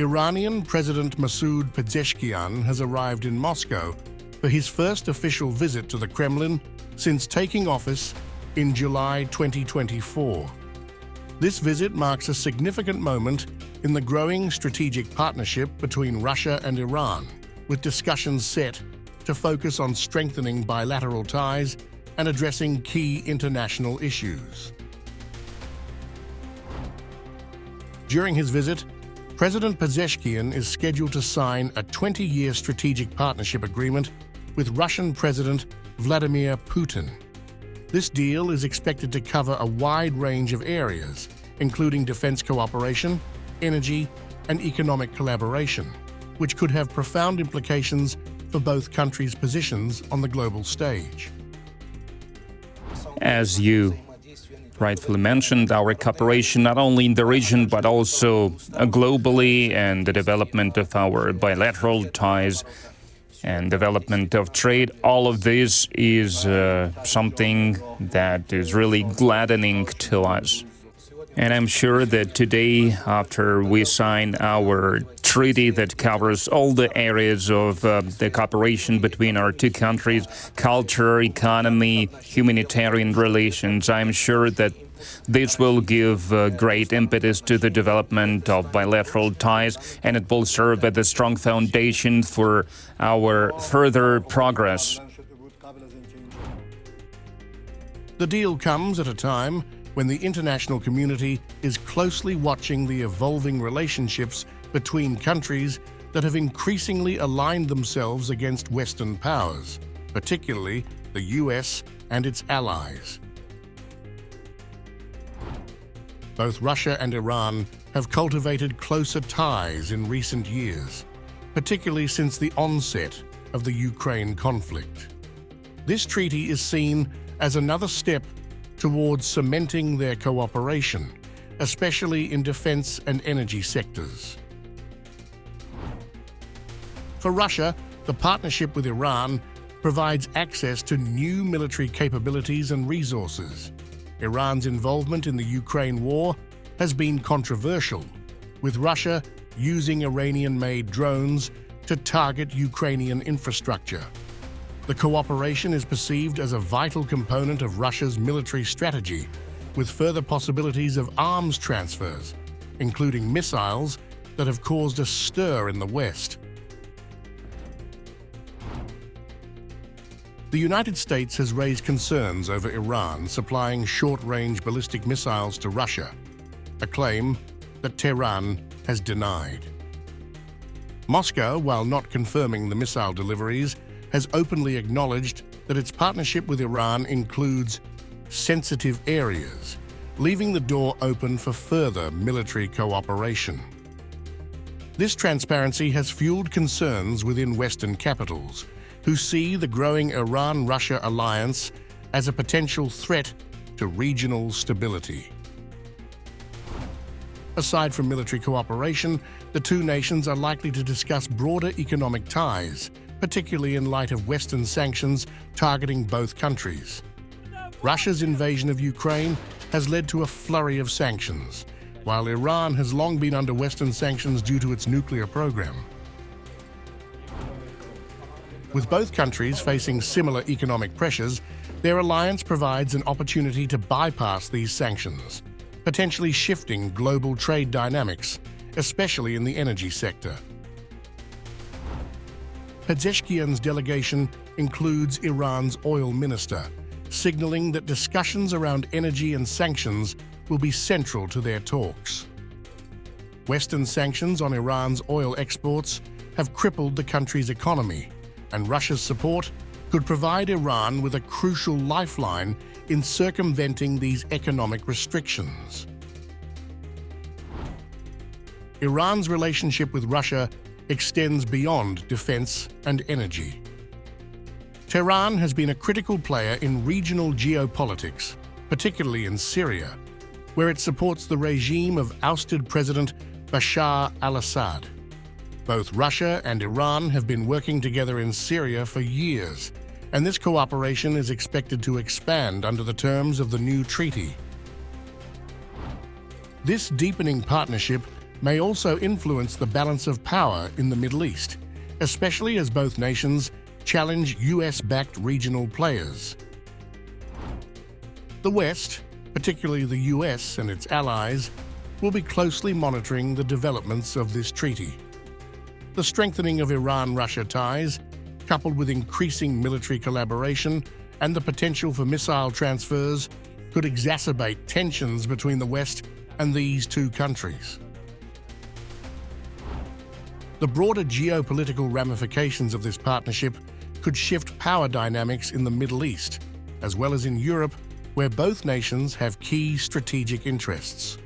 Iranian President Masoud Pezeshkian has arrived in Moscow for his first official visit to the Kremlin since taking office in July 2024. This visit marks a significant moment in the growing strategic partnership between Russia and Iran, with discussions set to focus on strengthening bilateral ties and addressing key international issues. During his visit, President Pezeshkian is scheduled to sign a 20-year strategic partnership agreement with Russian President Vladimir Putin. This deal is expected to cover a wide range of areas, including defense cooperation, energy, and economic collaboration, which could have profound implications for both countries' positions on the global stage. As you rightfully mentioned, our cooperation not only in the region but also globally, and the development of our bilateral ties and development of trade, all of this is something that is really gladdening to us. And I'm sure that today, after we sign our treaty that covers all the areas of the cooperation between our two countries, culture, economy, humanitarian relations, I'm sure that this will give great impetus to the development of bilateral ties, and it will serve as a strong foundation for our further progress. The deal comes at a time when the international community is closely watching the evolving relationships between countries that have increasingly aligned themselves against Western powers, particularly the US and its allies. Both Russia and Iran have cultivated closer ties in recent years, particularly since the onset of the Ukraine conflict. This treaty is seen as another step towards cementing their cooperation, especially in defense and energy sectors. For Russia, the partnership with Iran provides access to new military capabilities and resources. Iran's involvement in the Ukraine war has been controversial, with Russia using Iranian-made drones to target Ukrainian infrastructure. The cooperation is perceived as a vital component of Russia's military strategy, with further possibilities of arms transfers, including missiles that have caused a stir in the West. The United States has raised concerns over Iran supplying short-range ballistic missiles to Russia, a claim that Tehran has denied. Moscow, while not confirming the missile deliveries, has openly acknowledged that its partnership with Iran includes sensitive areas, leaving the door open for further military cooperation. This transparency has fueled concerns within Western capitals, who see the growing Iran-Russia alliance as a potential threat to regional stability. Aside from military cooperation, the two nations are likely to discuss broader economic ties, particularly in light of Western sanctions targeting both countries. Russia's invasion of Ukraine has led to a flurry of sanctions, while Iran has long been under Western sanctions due to its nuclear program. With both countries facing similar economic pressures, their alliance provides an opportunity to bypass these sanctions, potentially shifting global trade dynamics, especially in the energy sector. Pezeshkian's delegation includes Iran's oil minister, signaling that discussions around energy and sanctions will be central to their talks. Western sanctions on Iran's oil exports have crippled the country's economy, and Russia's support could provide Iran with a crucial lifeline in circumventing these economic restrictions. Iran's relationship with Russia extends beyond defense and energy. Tehran has been a critical player in regional geopolitics, particularly in Syria, where it supports the regime of ousted President Bashar al-Assad. Both Russia and Iran have been working together in Syria for years, and this cooperation is expected to expand under the terms of the new treaty. This deepening partnership may also influence the balance of power in the Middle East, especially as both nations challenge US-backed regional players. The West, particularly the US and its allies, will be closely monitoring the developments of this treaty. The strengthening of Iran-Russia ties, coupled with increasing military collaboration and the potential for missile transfers, could exacerbate tensions between the West and these two countries. The broader geopolitical ramifications of this partnership could shift power dynamics in the Middle East, as well as in Europe, where both nations have key strategic interests.